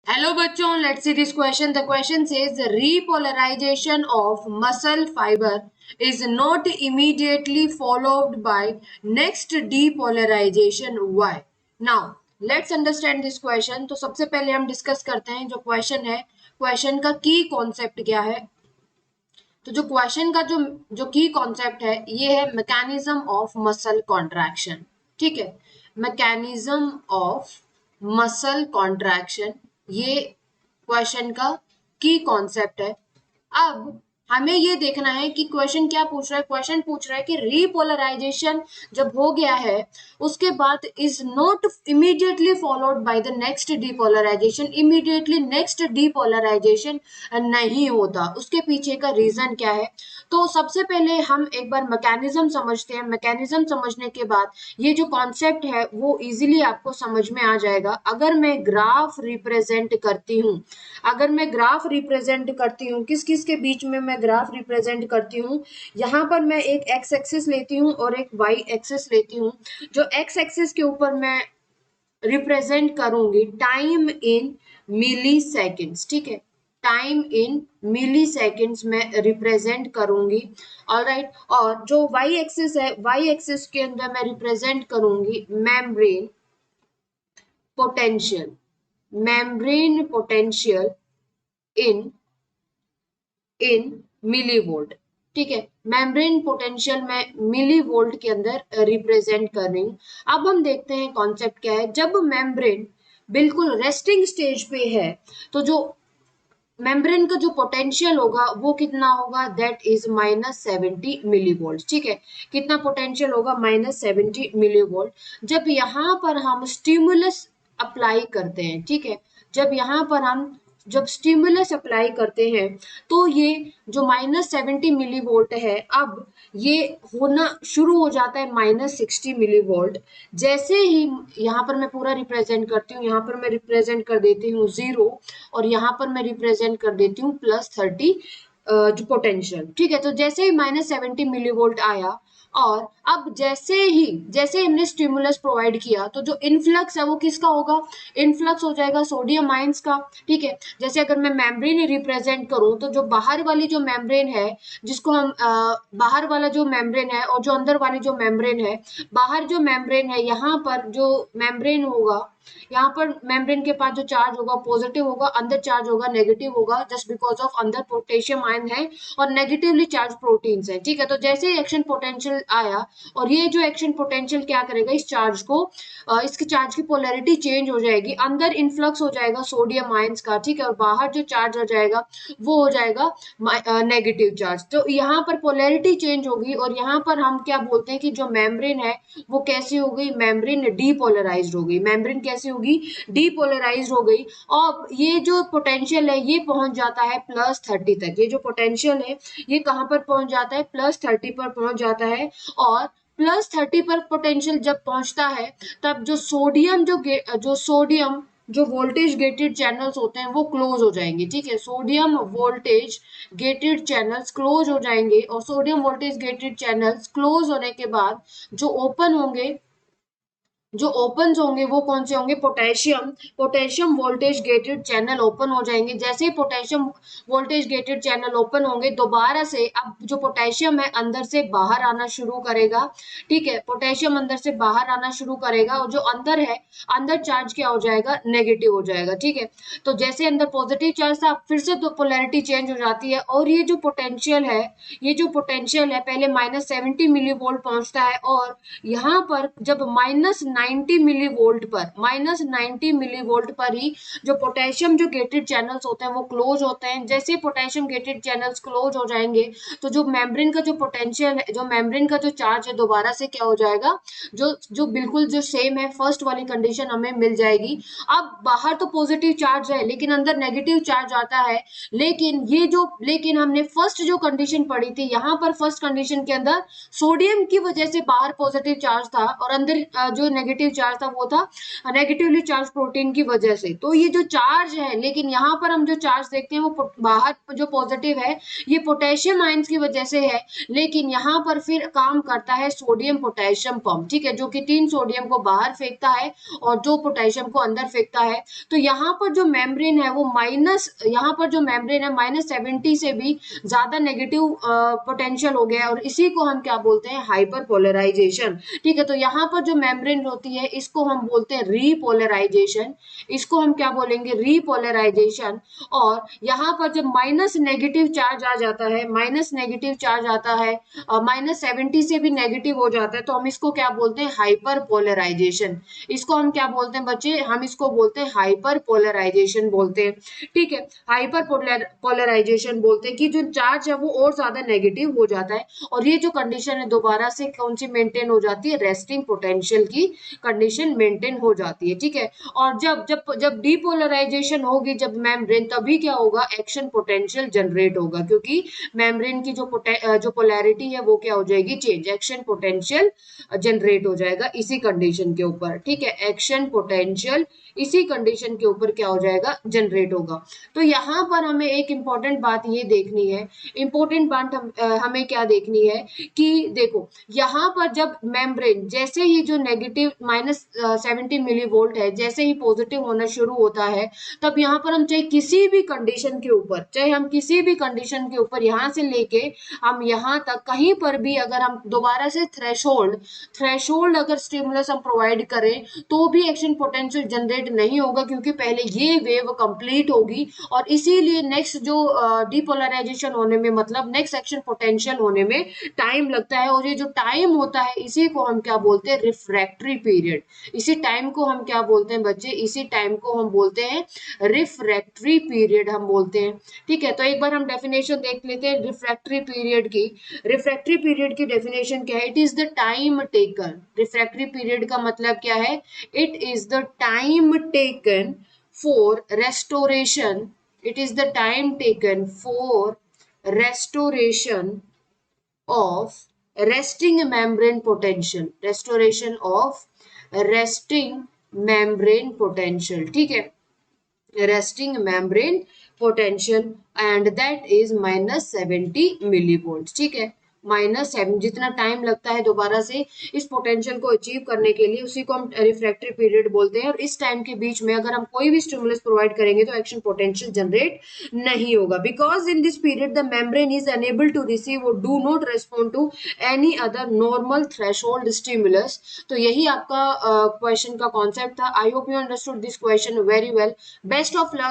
Hello बच्चों, let's see this question. The question says the repolarization of muscle fiber is not immediately followed by next depolarization. Why? Now let's understand this question. तो सबसे पहले हम discuss करते हैं जो question है, question का की कॉन्सेप्ट क्या है। तो जो क्वेश्चन का जो की कॉन्सेप्ट है ये है मैकेनिज्म ऑफ मसल कॉन्ट्रैक्शन। ठीक है, मैकेनिज्म ऑफ मसल कॉन्ट्रैक्शन ये क्वेश्चन का की कॉन्सेप्ट है। अब हमें ये देखना है कि क्वेश्चन क्या पूछ रहा है। क्वेश्चन पूछ रहा है कि रीपोलराइजेशन जब हो गया है उसके बाद is not immediately followed by the next depolarisation, immediately next depolarisation नहीं होता। उसके पीछे का रीजन क्या है? तो सबसे पहले हम एक बार मैकेनिज्म समझते हैं। मैकेनिज्म समझने के बाद ये जो कॉन्सेप्ट है वो इजीली आपको समझ में आ जाएगा। अगर मैं ग्राफ रिप्रेजेंट करती हूँ, अगर मैं ग्राफ रिप्रेजेंट करती हूँ, किस किस के बीच में मैं ग्राफ रिप्रेजेंट करती हूँ, यहाँ पर मैं एक एक्स एक्सिस लेती हूँ और एक वाई एक्सिस लेती हूँ। जो एक्स एक्सिस के ऊपर मैं रिप्रेजेंट करूंगी टाइम इन मिली सेकेंड्स। ठीक है, टाइम इन मिली सेकेंड्स में रिप्रेजेंट करूंगी। ऑलराइट, और जो वाई एक्सिस है, वाई एक्सिस के अंदर मैं रिप्रेजेंट करूंगी membrane potential, membrane potential in in millivolt. ठीक है, मेम्ब्रेन पोटेंशियल में मिलीवोल्ट के अंदर रिप्रेजेंट कर रही हूँ। अब हम देखते हैं कॉन्सेप्ट क्या है। जब मेम्ब्रेन बिल्कुल रेस्टिंग स्टेज पे है तो जो मेम्ब्रेन का जो पोटेंशियल होगा वो कितना होगा, दैट इज -70 मिलीवोल्ट। ठीक है, कितना पोटेंशियल होगा, -70 मिलीवोल्ट। जब यहाँ पर हम स्टिमुलस अप्लाई करते हैं, ठीक है, जब यहाँ पर हम जब स्टिमुलस अप्लाई करते हैं तो ये जो -70 मिलीवोल्ट है अब ये होना शुरू हो जाता है -60 मिलीवोल्ट। जैसे ही यहाँ पर मैं पूरा रिप्रेजेंट करती हूँ, यहाँ पर मैं रिप्रेजेंट कर देती हूँ 0 और यहाँ पर मैं रिप्रेजेंट कर देती हूँ +30 जो पोटेंशियल। ठीक है, तो जैसे ही -70 मिलीवोल्ट आया और अब जैसे हमने स्टिमुलस प्रोवाइड किया तो जो इनफ्लक्स है वो किसका होगा, इनफ्लक्स हो जाएगा सोडियम आयंस का। ठीक है, जैसे अगर मैं मेम्ब्रेन रिप्रेजेंट करूं तो जो बाहर वाली जो मेम्ब्रेन है जिसको हम बाहर वाला जो मेम्ब्रेन है और जो अंदर वाली जो मेम्ब्रेन है, बाहर जो मेम्ब्रेन है यहाँ पर जो मेम्ब्रेन होगा, यहाँ पर मेम्ब्रेन के पास जो चार्ज होगा पॉजिटिव होगा, अंदर चार्ज होगा नेगेटिव होगा, जस्ट बिकॉज ऑफ अंदर पोटेशियम आयन है और नेगेटिवली चार्ज प्रोटीन्स है। ठीक है, तो जैसे ही एक्शन पोटेंशियल आया और ये जो एक्शन पोटेंशियल क्या करेगा, इस चार्ज को इसके चार्ज की पोलैरिटी चेंज हो जाएगी, अंदर इनफ्लक्स हो जाएगा सोडियम आयंस का। ठीक है, और बाहर जो चार्ज हो जाएगा वो हो जाएगा नेगेटिव चार्ज। तो यहाँ पर पोलैरिटी चेंज होगी और यहाँ पर हम क्या बोलते हैं कि जो मेम्ब्रेन है वो कैसी हो गई, मेम्ब्रेन डीपोलराइज्ड हो गई। मेम्ब्रेन कैसी होगी, डीपोलराइज्ड हो गई। और ये जो पोटेंशियल है ये पहुंच जाता है +30 तक। ये जो पोटेंशियल है ये कहां पर पहुंच जाता है, +30 पर पहुंच जाता है। और +30 पर पोटेंशियल जब पहुंचता है तब जो सोडियम जो वोल्टेज गेटेड चैनल्स होते हैं वो क्लोज हो जाएंगे। ठीक है, sodium voltage gated channels close हो जाएंगे और sodium voltage gated channels close होने के बाद जो ओपन होंगे, जो ओपन होंगे वो कौन से होंगे, potassium voltage gated channel open हो जाएंगे। जैसे ही potassium voltage gated channel open होंगे दोबारा से अब जो पोटेशियम है अंदर से बाहर आना शुरू करेगा। ठीक है, पोटेशियम अंदर से बाहर आना शुरू करेगा और जो अंदर है, अंदर चार्ज क्या हो जाएगा, नेगेटिव हो जाएगा। ठीक है, तो जैसे अंदर पॉजिटिव चार्ज था फिर से तो पोलैरिटी चेंज हो जाती है और ये जो पोटेंशियल है, ये जो पोटेंशियल है पहले -70 मिलीवोल्ट पहुंचता है और यहाँ पर जब -90 मिलीवोल्ट पर, -90 मिलीवोल्ट पर ही जो पोटेशियम जो गेटेड चैनल्स होते हैं वो क्लोज होते हैं। जैसे पोटेशियम गेटेड चैनल्स क्लोज हो जाएंगे तो जो मेम्ब्रेन का जो पोटेंशियल है, जो मेम्ब्रेन का जो चार्ज है दोबारा से क्या हो जाएगा, जो जो बिल्कुल जो सेम है फर्स्ट वाली कंडीशन हमें मिल जाएगी। अब बाहर तो पॉजिटिव चार्ज है लेकिन अंदर नेगेटिव चार्ज आता है। लेकिन हमने फर्स्ट जो कंडीशन पढ़ी थी यहाँ पर फर्स्ट कंडीशन के अंदर सोडियम की वजह से बाहर पॉजिटिव चार्ज था और अंदर जो नेगेटिव चार्ज था वो था नेगेटिवली चार्ज प्रोटीन की वजह से। तो ये जो चार्ज है, लेकिन यहाँ पर हम जो चार्ज देखते हैं वो बाहर जो पॉजिटिव है ये पोटेशियम आयंस की वजह से है, लेकिन यहाँ पर फिर काम करता है सोडियम पोटेशियम पंप, ठीक है, जो कि 3 सोडियम को बाहर फेंकता है और 2 पोटेशियम को अंदर फेंकता है। तो यहाँ पर जो मेम्ब्रेन है वो यहाँ पर जो मेम्ब्रेन है -70 से भी ज्यादा नेगेटिव पोटेंशियल हो गया है, और इसी को हम क्या बोलते हैं, हाइपर पोलराइजेशन। ठीक है, तो यहाँ पर जो मेम्ब्रेन होती है इसको हम बोलते हैं रीपोलराइजेशन, इसको हम क्या बोलेंगे, रीपोलराइजेशन। और यहाँ पर जब माइनस नेगेटिव चार्ज आ जाता है, माइनस नेगेटिव चार्ज आता है, -70 से भी नेगेटिव हो जाता है, तो हम इसको क्या बोलते हैं, हाइपर पोलराइजेशन। इसको हम क्या बोलते हैं बच्चे, हम इसको बोलते हैं हाइपर पोलराइजेशन बोलते हैं। ठीक है, हाइपर पोलराइजेशन बोलते हैं कि जो चार्ज है वो और ज्यादा नेगेटिव हो जाता है, और ये जो कंडीशन है दोबारा से कौन सी मेंटेन हो जाती है, रेस्टिंग पोटेंशियल की कंडीशन मेंटेन हो जाती है। ठीक है, और जब जब जब डीपोलराइजेशन होगी जब मेम्ब्रेन, तभी क्या होगा, एक्शन पोटेंशियल जनरेट होगा, क्योंकि मेम्ब्रेन की जो पोलैरिटी है वो क्या हो जाएगी, चेंज, एक्शन पोटेंशियल जनरेट हो जाएगा इसी कंडीशन के ऊपर। ठीक है, एक्शन पोटेंशियल इसी कंडीशन के ऊपर क्या हो जाएगा, जनरेट होगा। तो यहाँ पर हमें एक इंपॉर्टेंट बात ये देखनी है, इंपॉर्टेंट बात हमें क्या देखनी है कि देखो यहाँ पर जब मेम्ब्रेन जैसे ही जो नेगेटिव -70 मिलीवोल्ट है जैसे ही पॉजिटिव होना शुरू होता है, तब यहाँ पर हम चाहे किसी भी कंडीशन के ऊपर, चाहे हम किसी भी कंडीशन के ऊपर यहाँ से लेके हम यहाँ तक कहीं पर भी अगर हम दोबारा से थ्रेशोल्ड अगर स्टिमुलस हम प्रोवाइड करें तो भी एक्शन पोटेंशियल जनरेट नहीं होगा, क्योंकि पहले ये वेव कंप्लीट होगी, और इसीलिए नेक्स्ट जो डीपोलराइजेशन होने में, मतलब नेक्स्ट एक्शन पोटेंशियल होने में टाइम लगता है, और ये जो टाइम होता है इसी को हम क्या बोलते हैं, रिफ्रैक्टरी पीरियड। इसी टाइम को हम क्या बोलते हैं बच्चे, इसी टाइम को हम बोलते हैं रिफ्रैक्टरी पीरियड हम बोलते हैं। ठीक है, तो एक बार हम डेफिनेशन देख लेते हैं रिफ्रैक्टरी पीरियड की। रिफ्रैक्टरी पीरियड की डेफिनेशन क्या है, it is the time taken, refractory period का मतलब क्या है, it is the time taken for restoration, it is the time taken for restoration of resting membrane potential, restoration of resting membrane potential। ठीक है, resting membrane potential and that is -70 millivolts। ठीक है, -7 जितना time लगता है दोबारा से इस पोटेंशियल को अचीव करने के लिए, उसी को हम रिफ्रैक्टरी पीरियड बोलते हैं। और इस टाइम के बीच में अगर हम कोई भी स्टिमुलस प्रोवाइड करेंगे तो एक्शन पोटेंशियल जनरेट नहीं होगा, because in this period the membrane is unable to receive और do not respond to any other normal threshold stimulus. तो यही आपका क्वेश्चन का कॉन्सेप्ट था। I hope you understood this question very well. Best of luck.